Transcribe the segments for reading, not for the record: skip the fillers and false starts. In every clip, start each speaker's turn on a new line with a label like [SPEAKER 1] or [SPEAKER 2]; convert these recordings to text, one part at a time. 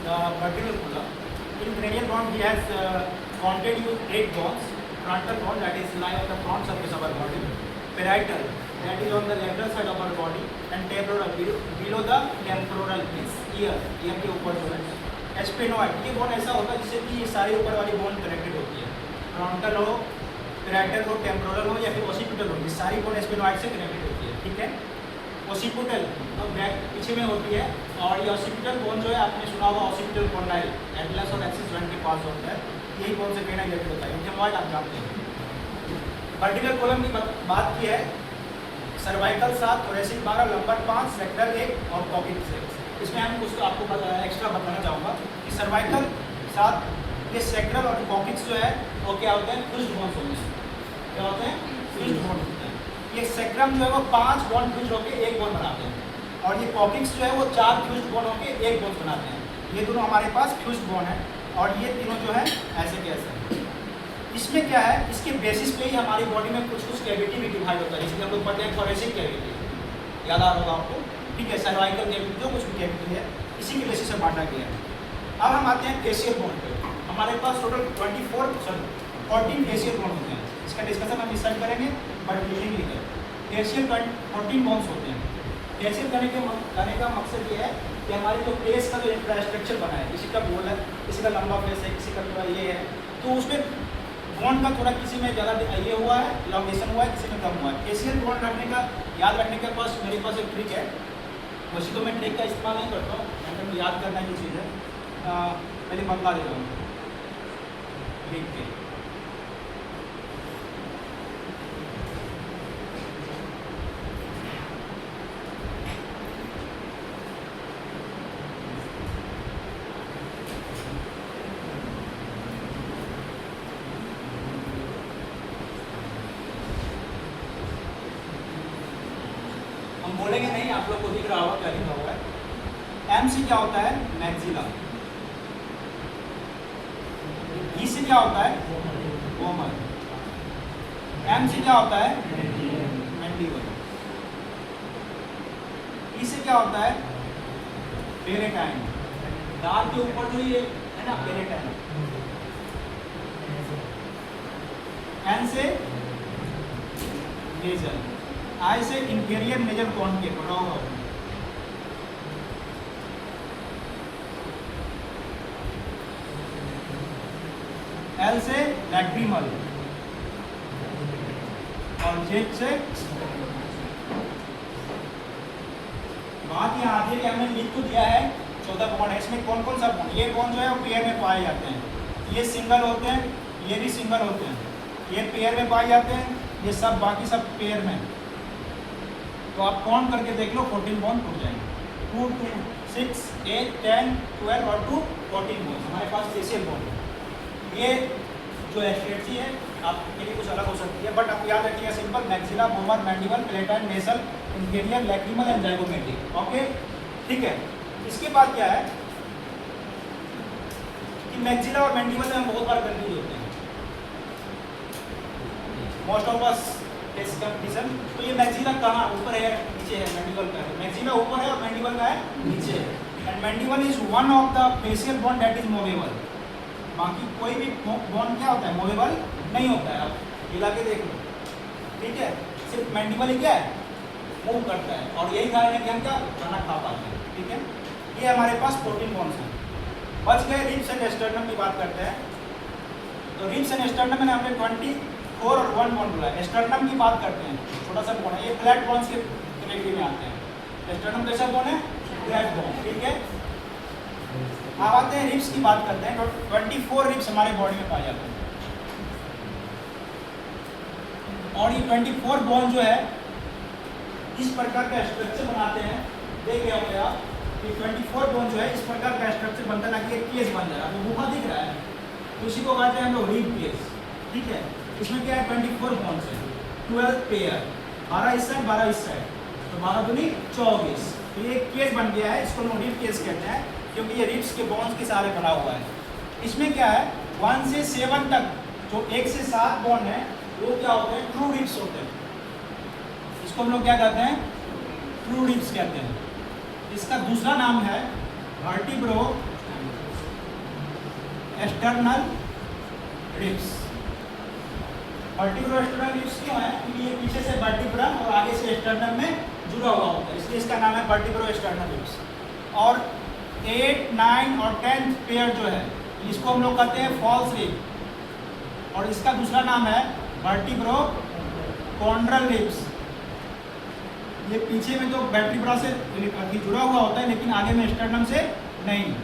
[SPEAKER 1] vertical column. In cranial bone, he has counted you 8 bones. Frontal bone, that is lie on the front surface of our body. Parietal, that is on the lateral side of our body. And temporal, below the temporal means ear के ऊपर जो है. Sphenoid, ये bone ऐसा होता है जिससे कि ये सारी ऊपर वाली बोन कनेक्टेड होती है. फ्रंटल हो, पैराइटल हो, टेम्पोरल हो या फिर ओसिपिटल हो, ये सारी बोन स्फेनॉइड से कनेक्टेड होती है. ठीक है. ओसिपिटल तो बैक पीछे में होती है और ये ओसिपिटल बोन जो है आपने सुना होगा ओसिपिटल कॉन्डाइल एटलस और एक्सिस जॉइंट के पास होता है. यही बोन से कहना रिलेटेड होता है. इंटेमॉइड आप जानते हैं. वर्टिकल कॉलम की बात की है. सर्वाइकल 7, थोरेसिक 12, लंबर 5, सेक्टल 1 और कॉकिक्स 1. इसमें हम कुछ आपको एक्स्ट्रा बताना चाहूँगा कि सर्वाइकल 7 ये सेक्टल और कॉकिक्स जो है वो क्या होते हैं, फ्यूज्ड बोन्स होते हैं. क्या होते हैं, फ्यूज्ड बोन होते हैं. ये सेक्रम जो है वो 5 बोन फ्यूज होकर एक बोन बनाते हैं और ये कॉकिक्स जो है वो 4 फ्यूज्ड बोन होकर एक बोन बनाते हैं. ये दोनों हमारे पास फ्यूज्ड बोन है और ये तीनों जो है ऐसे के ऐसे. इसमें क्या है, इसके बेसिस पे ही हमारी बॉडी में कुछ कुछ कैविटी भी डिवाइड होता है. इसलिए हम लोग पढ़ते हैं थोरेसिक कैविटी, याद आ रहा होगा आपको. ठीक है. सर्वाइकल कैविटी जो कुछ भी कैविटी है इसी के बेसिस से बांटा गया है. अब हम आते हैं फेशियल बोन पे. हमारे पास टोटल 14 फेशियल बोन होते हैं. इसका डिस्कशन हम इस साइड करेंगे बट क्लियरली है. फेशियल 14 बोन्स होते हैं. फेशियल करने का मकसद ये है कि हमारे जो फेस का जो इंफ्रास्ट्रक्चर बना है, किसी का गोल है, किसी का लंबा फेस है, किसी का थोड़ा ये है, तो उसमें बोन का थोड़ा किसी में ज़्यादा ये हुआ है, लॉन्गेशन हुआ है, किसी में कम हुआ है. फेशियल बोन रखने का याद रखने के पास मेरे पास एक ट्रिक है. वैसे तो मैं ट्रिक का इस्तेमाल नहीं करता हूँ, मतलब याद करना की चीज़ है. पहले बंगा दे रहा हूँ लिख के. हम बोलेंगे नहीं, आप लोग को दिख रहा होगा क्या लिखा हुआ है. एम से क्या होता है, मैक्सिला. ई से क्या होता है, वोमर. एम से क्या होता है, मैंडिबल. ई से क्या होता है, पेरेटाइन. दाल के ऊपर जो ये है ना पेरेटाइन. एन से नेजल. आई से इंफीरियर नेजल कॉन्केव पढ़ा होगा. एल से लैक्रिमल और जेड से बात यहाँ आती है कि हमने लिख तो दिया है 14 बोन है. इसमें कौन कौन सा बोन, ये बोन जो है वो पेयर में पाए जाते हैं. ये सिंगल होते हैं, ये भी सिंगल होते हैं. ये पेयर में पाए जाते हैं, ये सब बाकी सब पेयर में. तो आप काउंट करके देख लो 14 बोन टूट जाएंगे. 2, 2, 6, 8, 10, 12 और 2 14 बोन हमारे पास फेशियल बोन है. ये जो स्ट्रेटजी है आपके लिए कुछ अलग हो सकती है बट आप याद रखिएगा simple. Maxilla, vomer, mandible, palatine, nasal, inferior, lacrimal and zygomatic. Okay. ठीक है. इसके बाद क्या है कि मैक्सिला और मैंडिबल में हम बहुत बार कंफ्यूज होते हैं. मोस्ट ऑफ अस इस कंडीशन. तो ये मैक्सिला कहाँ, ऊपर है नीचे है, मैंडिबल का है. मैक्सिला ऊपर है और मैंडिबल का है नीचे है. And mandible is one of the facial bone that is movable. बाकी कोई भी बोन क्या होता है, मूवेबल नहीं होता है. आप हिला के देख लो. ठीक है. सिर्फ मैंडिबल ही क्या है, मूव करता है और यही कारण है कि हम क्या खाना खा पाते हैं. ठीक है. ये हमारे पास 14 बोन्स हैं. बच गए रिब्स एंड स्टर्नम की बात करते हैं. तो रिब्स एंड स्टर्नम में हमने 24 और 1 बोन बोला है. स्टर्नम की बात करते हैं, छोटा सा बोन है. ये फ्लैट बोन्स के कैटेगरी में आते हैं. स्टर्नम कैसा बोन है, फ्लैट बोन. ठीक है. अब आते हैं रिब्स की बात करते हैं. 24 रिब्स हमारे बॉडी में पाए जाते हैं और ये 24 बोन जो है इस प्रकार का स्ट्रक्चर बनाते हैं. देख रहे होंगे आप कि 24 बोन जो है इस प्रकार का स्ट्रक्चर बनता है ना कि एक केस बन जा रहा है. वो गुफा दिख रहा है तो उसी को कहते हैं हम लोग रिब केस. ठीक है. इसमें क्या है, 24 बोन है, 12 पेयर, 12 इस साइड 12 इस साइड, तो 12 दूनी 24. तो ये केस बन गया है. इसको हम रिब केस कहते हैं क्योंकि ये रिब्स के बोन्स के सहारे बना हुआ है. इसमें क्या है 1 से 7 तक जो 1 से 7 बोन है वो क्या होते हैं, ट्रू रिब्स होते हैं. इसको हम लोग क्या कहते हैं, ट्रू रिब्स कहते हैं. इसका दूसरा नाम है vertebro external ribs. Vertebro external ribs क्यों है? क्योंकि ये पीछे से वर्टिब्रम और आगे से एक्सटर्नल में जुड़ा हुआ होता है, इसलिए इसका नाम है वर्टिब्रो एक्सटर्नल रिब्स। और 8, 9 और 10th पेयर जो है इसको हम लोग कहते हैं फॉल्स रिब, और इसका दूसरा नाम है वर्टिब्रो कॉन्ड्रल रिब्स। ये पीछे में जो वर्टिब्रा से जुड़ा हुआ होता है लेकिन आगे में स्टर्नम से नहीं।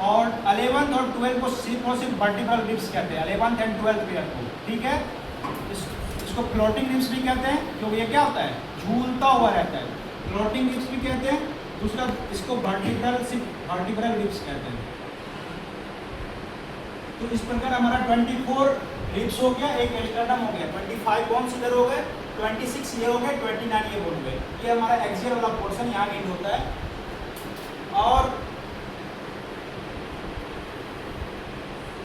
[SPEAKER 1] और 11th और 12th को सिर्फ और सिर्फ वर्टिब्रल रिब्स कहते हैं, 11th एंड 12th पेयर को, ठीक है। इसको फ्लोटिंग रिब्स भी कहते हैं क्योंकि ये क्या होता है, झूलता हुआ रहता है, फ्लोटिंग रिब्स भी कहते हैं। दूसरा इसको वर्टिब्रल रिब्स कहते हैं। तो इस प्रकार हमारा 24 रिब्स हो गया, एक स्टर्नम हो गया, 25 बोन्स इधर हो गए, 26 ये हो गए, 29 ये बोन गए। ये हमारा एक्सियल वाला पोर्शन यहाँ एंड होता है। और